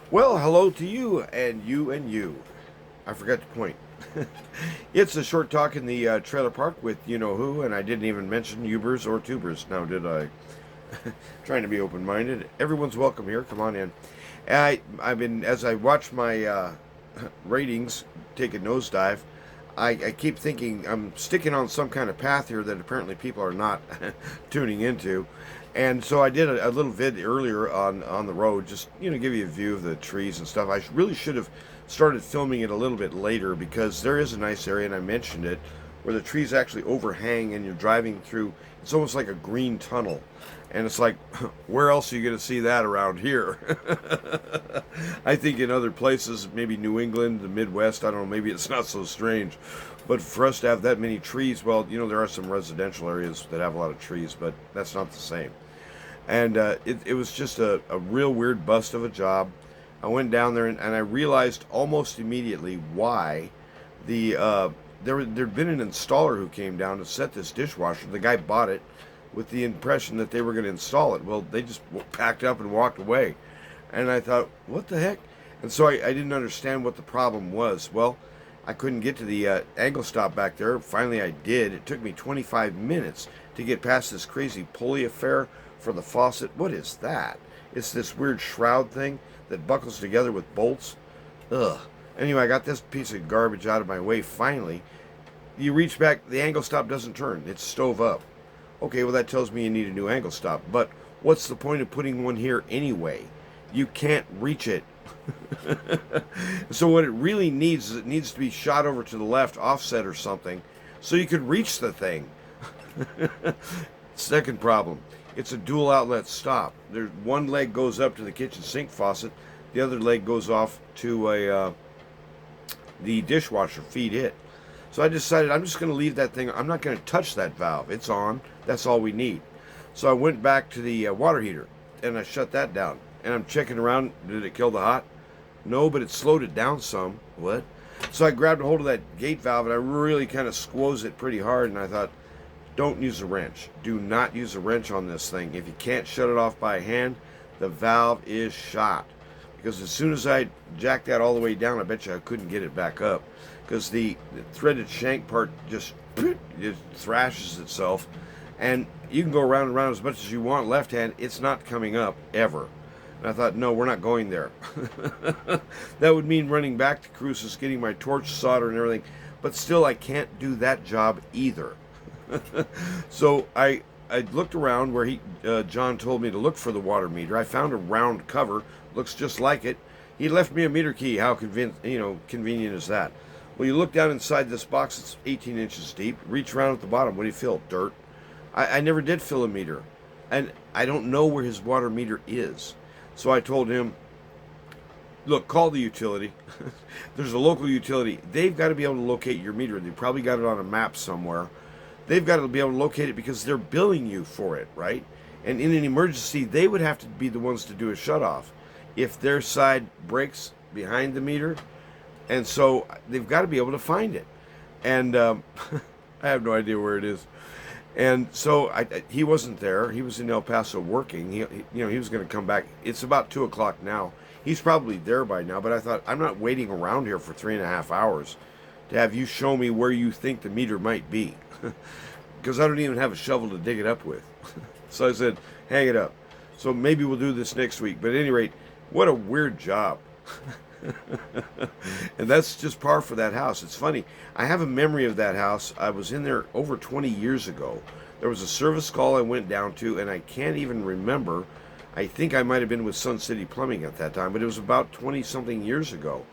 Well, hello to you and you and you. I forgot to point. It's a short talk in the trailer park with you know who, and I didn't even mention Ubers or Tubers. Now, did I? Trying to be open minded. Everyone's welcome here. Come on in. I've been, as I watch my ratings take a nosedive, I keep thinking I'm sticking on some kind of path here that apparently people are not tuning into. And so I did a little vid earlier on the road, just give you a view of the trees and stuff. I really should have started filming it a little bit later because there is a nice area, and I mentioned it, where the trees actually overhang and you're driving through. It's almost like a green tunnel, and it's like, where else are you going to see that around here? I think in other places, maybe New England, the Midwest, I don't know, maybe it's not so strange. But for us to have that many trees, well, there are some residential areas that have a lot of trees, but that's not the same. And it was just a real weird bust of a job. I went down there and I realized almost immediately why there'd been an installer who came down to set this dishwasher. The guy bought it with the impression that they were going to install it. Well, they just packed up and walked away. And I thought, what the heck? And so I didn't understand what the problem was. Well, I couldn't get to the angle stop back there. Finally, I did. It took me 25 minutes to get past this crazy pulley affair for the faucet. What is that? It's this weird shroud thing that buckles together with bolts. Ugh. Anyway, I got this piece of garbage out of my way finally. You reach back, the angle stop doesn't turn. It's stove up. Okay, well, that tells me you need a new angle stop. But what's the point of putting one here anyway? You can't reach it. So what it really needs is it needs to be shot over to the left, offset or something, so you could reach the thing. Second problem, it's a dual outlet stop. There's one leg goes up to the kitchen sink faucet, the other leg goes off to the dishwasher, feed it. So I decided I'm just going to leave that thing. I'm not going to touch that valve. It's on. That's all we need. So I went back to the water heater and I shut that down. And I'm checking around. Did it kill the hot? No, but it slowed it down some. What? So I grabbed a hold of that gate valve and I really kind of squoze it pretty hard. And I thought, don't use a wrench. Do not use a wrench on this thing. If you can't shut it off by hand, the valve is shot. Because as soon as I jacked that all the way down, I bet you I couldn't get it back up. Because the threaded shank part just it thrashes itself. And you can go around and around as much as you want left hand. It's not coming up ever. And I thought, no, we're not going there. That would mean running back to Cruces, getting my torch solder and everything. But still, I can't do that job either. So I looked around where John told me to look for the water meter. I found a round cover, looks just like it. He left me a meter key. How convenient is that? Well, you look down inside this box. It's 18 inches deep. Reach around at the bottom. What do you feel? Dirt. I never did fill a meter, and I don't know where his water meter is. So I told him, look, call the utility. There's a local utility. They've got to be able to locate your meter. They probably got it on a map somewhere. They've got to be able to locate it because they're billing you for it, right? And in an emergency, they would have to be the ones to do a shutoff if their side breaks behind the meter. And so they've got to be able to find it. And I have no idea where it is. And so he wasn't there. He was in El Paso working. He was going to come back. It's about 2 o'clock now. He's probably there by now. But I thought, I'm not waiting around here for 3.5 hours to have you show me where you think the meter might be. Because I don't even have a shovel to dig it up with. So I said, hang it up. So maybe we'll do this next week. But at any rate, what a weird job. And that's just par for that house. It's funny. I have a memory of that house. I was in there over 20 years ago. There was a service call I went down to, and I can't even remember. I think I might have been with Sun City Plumbing at that time, but it was about 20 something years ago.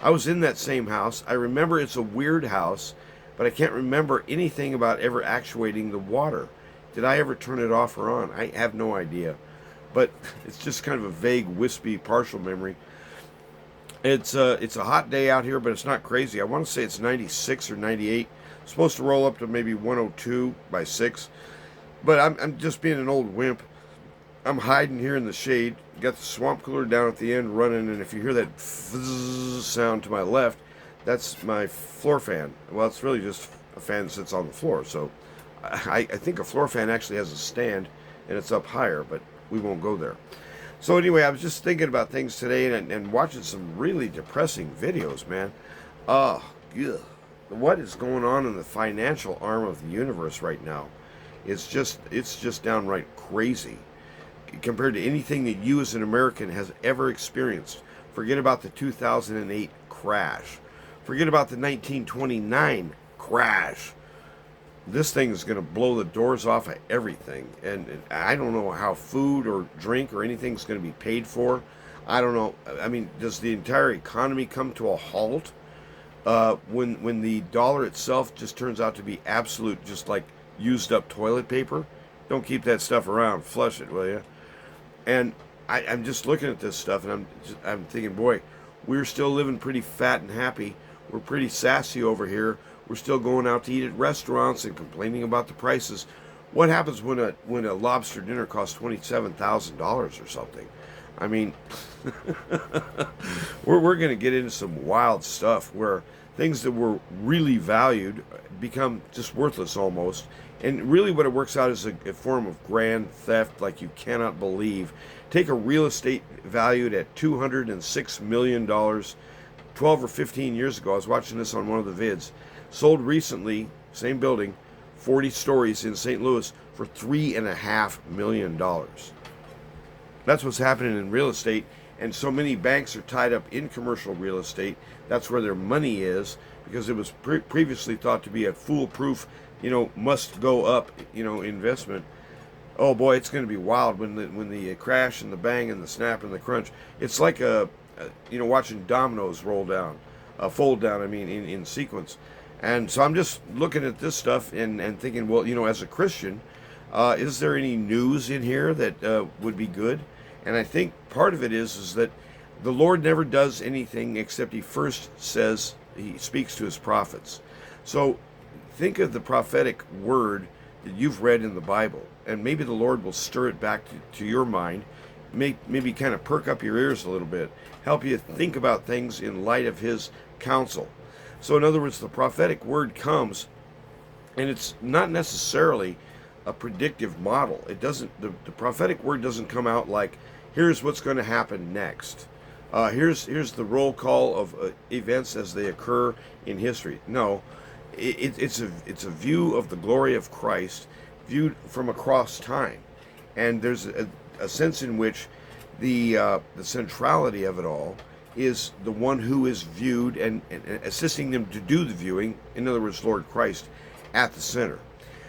I was in that same house. I remember it's a weird house, but I can't remember anything about ever actuating the water. Did I ever turn it off or on? I have no idea. But it's just kind of a vague, wispy, partial memory. It's a hot day out here, but it's not crazy. I want to say it's 96 or 98. It's supposed to roll up to maybe 102 by 6. But I'm just being an old wimp. I'm hiding here in the shade. Got the swamp cooler down at the end running, and if you hear that fuzz sound to my left, that's my floor fan. Well, it's really just a fan that sits on the floor. So I think a floor fan actually has a stand, and it's up higher, but we won't go there. So anyway, I was just thinking about things today and watching some really depressing videos, man. Oh, ugh. What is going on in the financial arm of the universe right now? It's just downright crazy compared to anything that you as an American has ever experienced. Forget about the 2008 crash. Forget about the 1929 crash. This thing is going to blow the doors off of everything. And I don't know how food or drink or anything is going to be paid for. I don't know. I mean, does the entire economy come to a halt when the dollar itself just turns out to be absolute, just like used up toilet paper? Don't keep that stuff around. Flush it, will you? And I'm just looking at this stuff, and I'm thinking, boy, we're still living pretty fat and happy. We're pretty sassy over here. We're still going out to eat at restaurants and complaining about the prices. What happens when a lobster dinner costs $27,000 or something? I mean, we're going to get into some wild stuff where things that were really valued become just worthless almost. And really what it works out is a form of grand theft like you cannot believe. Take a real estate valued at $206 million 12 or 15 years ago. I was watching this on one of the vids. Sold recently, same building, 40 stories in St. Louis for $3.5 million. That's what's happening in real estate, and so many banks are tied up in commercial real estate. That's where their money is, because it was previously thought to be a foolproof, must go up, investment. Oh boy, it's going to be wild when the crash and the bang and the snap and the crunch. It's like watching dominoes roll down, fold down. I mean, in sequence. And so I'm just looking at this stuff and thinking, well, as a Christian, is there any news in here that would be good? And I think part of it is that the Lord never does anything except he first says, he speaks to his prophets. So think of the prophetic word that you've read in the Bible, and maybe the Lord will stir it back to your mind, maybe kind of perk up your ears a little bit, help you think about things in light of his counsel. So in other words, the prophetic word comes, and it's not necessarily a predictive model. It doesn't. The prophetic word doesn't come out like, here's what's going to happen next. Here's the roll call of events as they occur in history. No, it's a view of the glory of Christ viewed from across time, and there's a sense in which the centrality of it all is the one who is viewed and assisting them to do the viewing. In other words, Lord Christ at the center.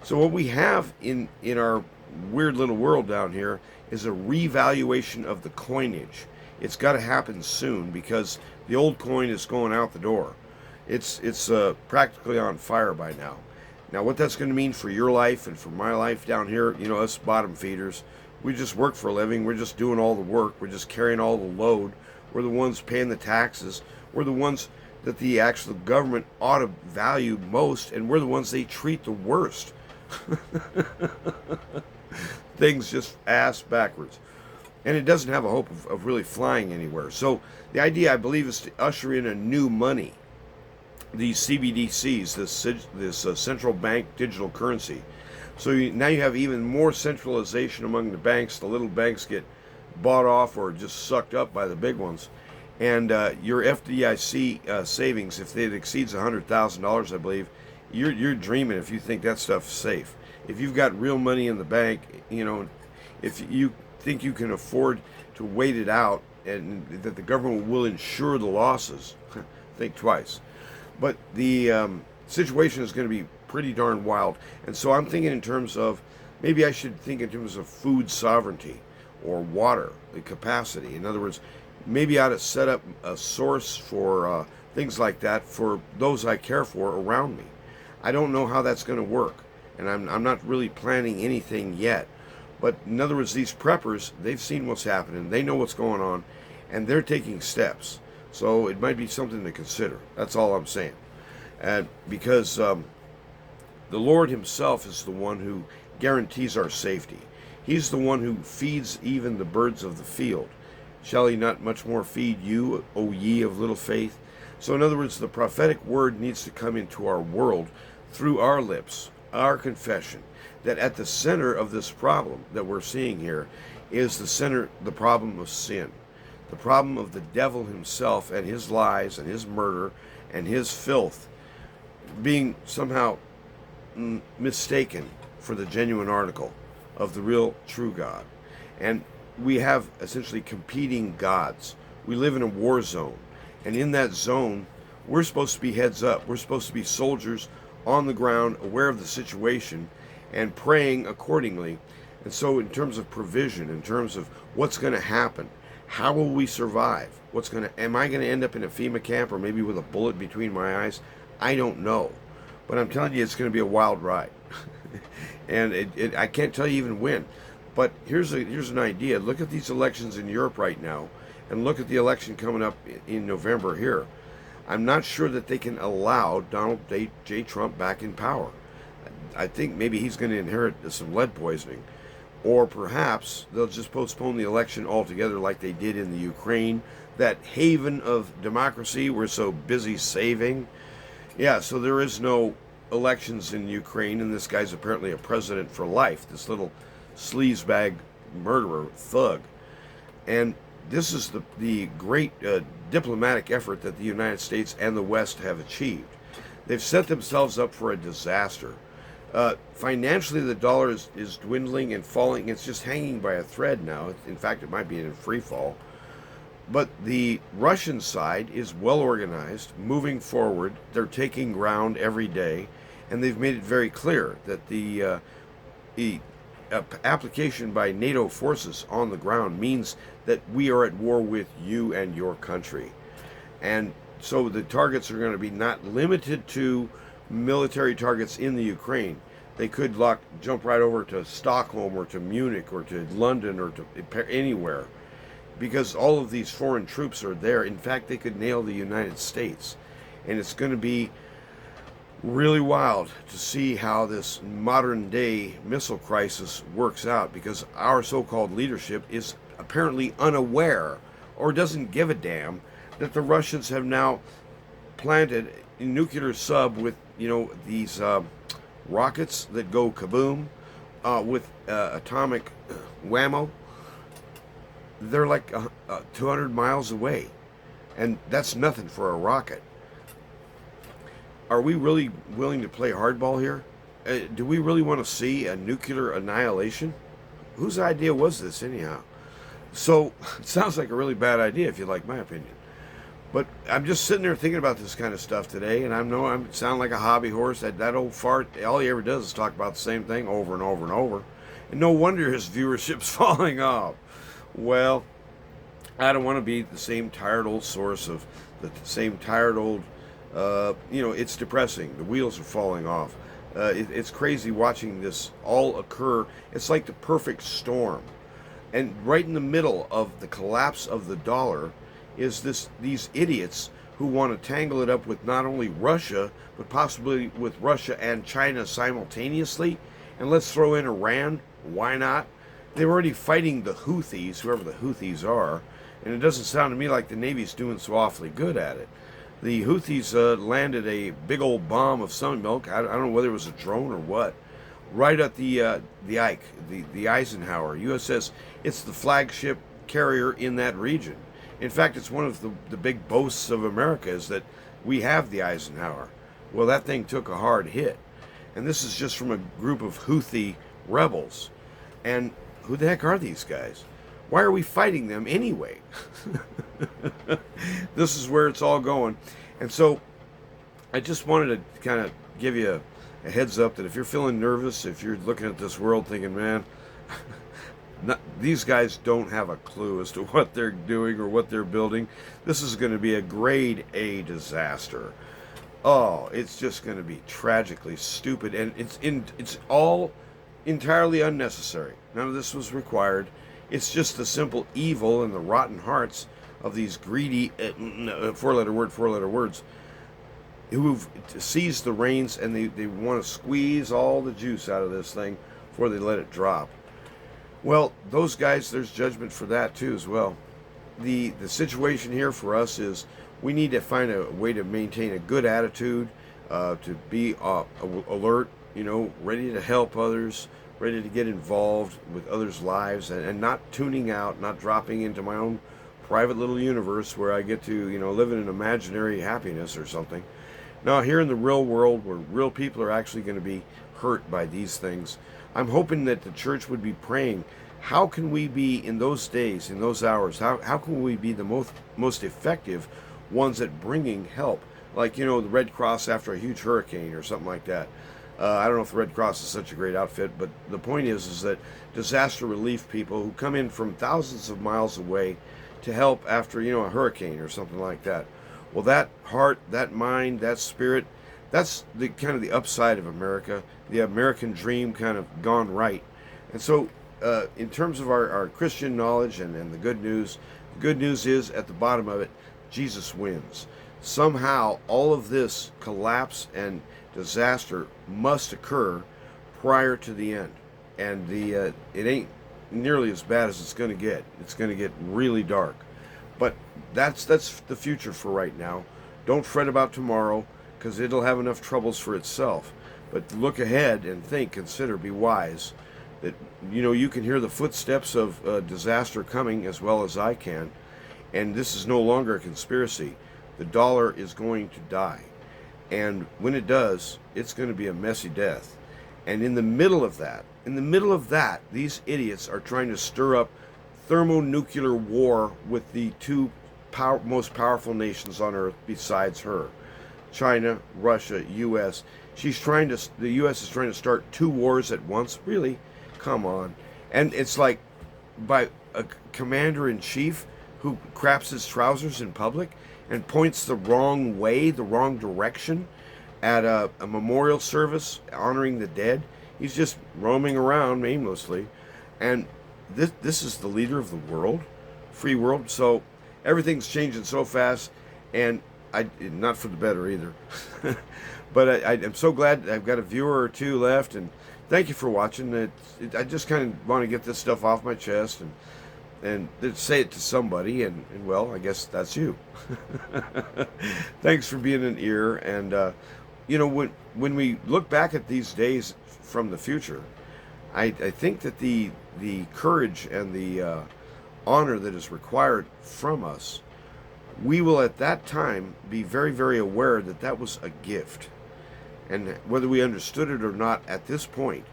So what we have in our weird little world down here is a revaluation of the coinage. It's got to happen soon because the old coin is going out the door. It's practically on fire by now. Now what that's going to mean for your life and for my life down here, us bottom feeders, we just work for a living. We're just doing all the work. We're just carrying all the load. We're the ones paying the taxes. We're the ones that the actual government ought to value most, and we're the ones they treat the worst. Things just ass backwards. And it doesn't have a hope of really flying anywhere. So the idea, I believe, is to usher in a new money. These CBDCs, this central bank digital currency. So now you have even more centralization among the banks. The little banks get bought off or just sucked up by the big ones. And your FDIC savings, if it exceeds $100,000, I believe, you're dreaming if you think that stuff's safe. If you've got real money in the bank, if you think you can afford to wait it out and that the government will insure the losses, think twice. But the situation is going to be pretty darn wild. And so I'm thinking in terms of, maybe I should think in terms of food sovereignty or water, the capacity. In other words, maybe I ought to set up a source for things like that for those I care for around me. I don't know how that's going to work, and I'm not really planning anything yet. But in other words, these preppers, they've seen what's happening, they know what's going on, and they're taking steps. So it might be something to consider. That's all I'm saying. And because the Lord himself is the one who guarantees our safety. He's the one who feeds even the birds of the field. Shall he not much more feed you, O ye of little faith? So in other words, the prophetic word needs to come into our world through our lips, our confession, that at the center of this problem that we're seeing here is the problem of sin, the problem of the devil himself and his lies and his murder and his filth being somehow mistaken for the genuine article of the real true God. And we have essentially competing gods. We live in a war zone. And in that zone, we're supposed to be heads up. We're supposed to be soldiers on the ground, aware of the situation, and praying accordingly. And so in terms of provision, in terms of what's going to happen, how will we survive? Am I going to end up in a FEMA camp or maybe with a bullet between my eyes? I don't know. But I'm telling you, it's going to be a wild ride. And I can't tell you even when. But here's an idea. Look at these elections in Europe right now, and look at the election coming up in November here. I'm not sure that they can allow Donald J. Trump back in power. I think maybe he's going to inherit some lead poisoning. Or perhaps they'll just postpone the election altogether like they did in the Ukraine, that haven of democracy we're so busy saving. Yeah, so there is no elections in Ukraine, and this guy's apparently a president for life, this little sleazebag murderer thug. And this is the great diplomatic effort that the United States and the West have achieved. They've set themselves up for a disaster. Financially, the dollar is dwindling and falling. It's just hanging by a thread now. In fact, it might be in free fall. But the Russian side is well organized, moving forward. They're taking ground every day, and they've made it very clear that the application by NATO forces on the ground means that we are at war with you and your country. And so the targets are going to be not limited to military targets in the Ukraine. They could jump right over to Stockholm or to Munich or to London or to anywhere, because all of these foreign troops are there. In fact, they could nail the United States. And it's going to be really wild to see how this modern day missile crisis works out, because our so-called leadership is apparently unaware or doesn't give a damn that the Russians have now planted a nuclear sub with, these rockets that go kaboom, with atomic whammo. They're like 200 miles away, and that's nothing for a rocket. Are we really willing to play hardball here? Do we really want to see a nuclear annihilation? Whose idea was this anyhow? So it sounds like a really bad idea if you like my opinion. But I'm just sitting there thinking about this kind of stuff today, and I sound like a hobby horse. That old fart, all he ever does is talk about the same thing over and over and over. And no wonder his viewership's falling off. Well, I don't want to be the same tired old source of the same tired old, it's depressing. The wheels are falling off. It's crazy watching this all occur. It's like the perfect storm. And right in the middle of the collapse of the dollar is these idiots who want to tangle it up with not only Russia, but possibly with Russia and China simultaneously. And let's throw in Iran. Why not? They're already fighting the Houthis, whoever the Houthis are, and it doesn't sound to me like the Navy's doing so awfully good at it. The Houthis landed a big old bomb of some milk. I don't know whether it was a drone or what, right at the Ike, the Eisenhower USS. It's the flagship carrier in that region. In fact, it's one of the big boasts of America is that we have the Eisenhower. Well, that thing took a hard hit, and this is just from a group of Houthi rebels. And who the heck are these guys? Why are we fighting them anyway? This is where it's all going. And so I just wanted to kind of give you a heads up that if you're feeling nervous, if you're looking at this world thinking, man, these guys don't have a clue as to what they're doing or what they're building. This is going to be a grade A disaster. Oh, it's just going to be tragically stupid, and it's all entirely unnecessary. None of this was required. It's just the simple evil and the rotten hearts of these greedy four-letter words who've seized the reins, and they want to squeeze all the juice out of this thing before they let it drop. Well, those guys, there's judgment for that too as well. The situation here for us is we need to find a way to maintain a good attitude, to be alert, ready to help others, ready to get involved with others' lives, and not tuning out, not dropping into my own private little universe where I get to, live in an imaginary happiness or something. Now, here in the real world, where real people are actually going to be hurt by these things, I'm hoping that the church would be praying, how can we be in those days, in those hours, how can we be the most effective ones at bringing help? Like, the Red Cross after a huge hurricane or something like that. I don't know if the Red Cross is such a great outfit, but the point is that disaster relief people who come in from thousands of miles away to help after, a hurricane or something like that. Well, that heart, that mind, that spirit, that's the kind of the upside of America, the American dream kind of gone right. And so, in terms of our Christian knowledge and the good news is at the bottom of it, Jesus wins. Somehow, all of this collapse and disaster must occur prior to the end, and it ain't nearly as bad as it's going to get. It's going to get really dark, but that's the future for right now. Don't fret about tomorrow, because it'll have enough troubles for itself. But look ahead and think, consider, be wise. That you can hear the footsteps of disaster coming as well as I can, and this is no longer a conspiracy. The dollar is going to die. And when it does, it's going to be a messy death. And in the middle of that, these idiots are trying to stir up thermonuclear war with the two most powerful nations on earth besides her. China, Russia, U.S. The U.S. is trying to start two wars at once. Really? Come on. And it's like by a commander-in-chief who craps his trousers in public and points the wrong way, the wrong direction at a memorial service honoring the dead. He's just roaming around aimlessly. And this is the leader of the world, free world. So everything's changing so fast, and not for the better either. But I'm so glad I've got a viewer or two left, and thank you for watching. I just kind of want to get this stuff off my chest and say it to somebody, and well, I guess that's you. Thanks for being an ear. And when we look back at these days from the future, I think that the courage and the honor that is required from us, we will at that time be very, very aware that that was a gift. And whether we understood it or not at this point,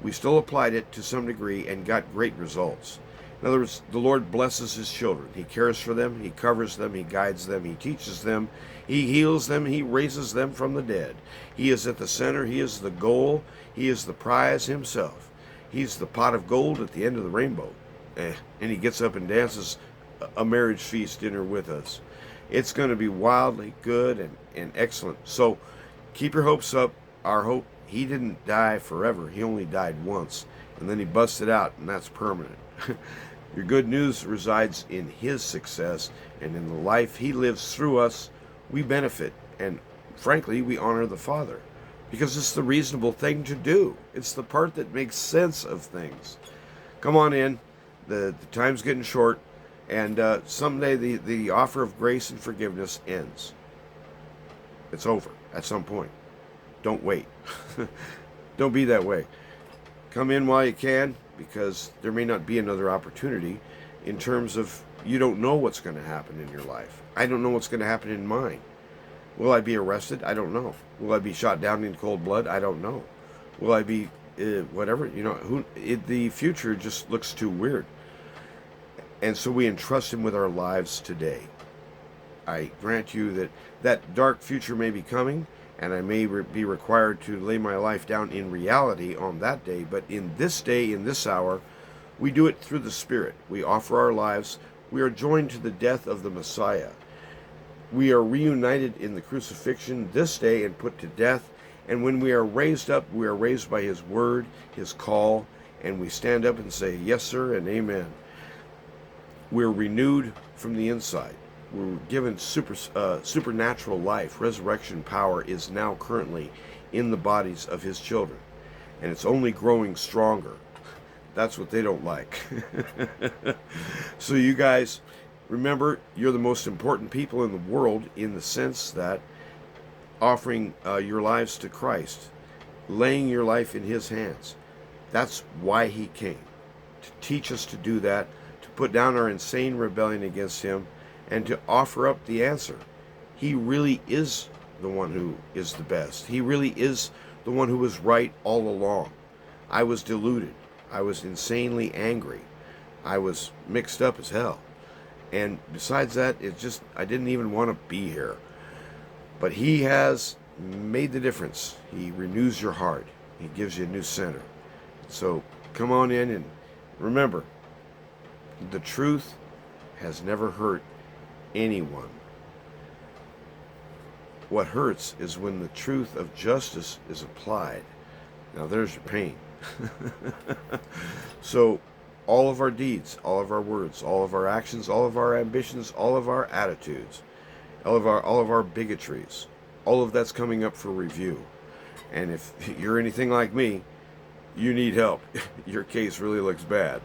we still applied it to some degree and got great results. In other words, the Lord blesses His children. He cares for them, He covers them, He guides them, He teaches them, He heals them, He raises them from the dead. He is at the center, He is the goal, He is the prize Himself. He's the pot of gold at the end of the rainbow. And He gets up and dances a marriage feast dinner with us. It's going to be wildly good and excellent. So keep your hopes up. Our hope, He didn't die forever. He only died once. And then He busted out, and that's permanent. Your good news resides in His success, and in the life He lives through us, we benefit. And frankly, we honor the Father, because it's the reasonable thing to do. It's the part that makes sense of things. Come on in. The time's getting short, and someday the offer of grace and forgiveness ends. It's over at some point. Don't wait. Don't be that way. Come in while you can, because there may not be another opportunity. In terms of, you don't know what's going to happen in your life. I don't know what's going to happen in mine. Will I be arrested? I don't know. Will I be shot down in cold blood? I don't know. Will I be whatever? The future just looks too weird. And so we entrust Him with our lives today. I grant you that dark future may be coming, and I may be required to lay my life down in reality on that day. But in this day, in this hour, we do it through the Spirit. We offer our lives. We are joined to the death of the Messiah. We are reunited in the crucifixion this day and put to death. And when we are raised up, we are raised by His word, His call, and we stand up and say, yes, sir, and amen. We're renewed from the inside. We're given supernatural life. Resurrection power is now currently in the bodies of His children. And it's only growing stronger. That's what they don't like. So you guys, remember, you're the most important people in the world, in the sense that offering your lives to Christ, laying your life in His hands, That's why he came, to teach us to do that, to put down our insane rebellion against him, and to offer up the answer. He really is the one who is the best. He really is the one who was right all along. I was deluded. I was insanely angry. I was mixed up as hell. And besides that, I didn't even want to be here. But he has made the difference. He renews your heart. He gives you a new center. So come on in, and remember, the truth has never hurt anyone. What hurts is when the truth of justice is applied. Now there's your pain. So all of our deeds, all of our words, all of our actions, all of our ambitions, all of our attitudes, all of our bigotries, all of that's coming up for review. And if you're anything like me, you need help. Your case really looks bad.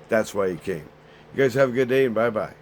That's why you came. You guys have a good day, and bye-bye.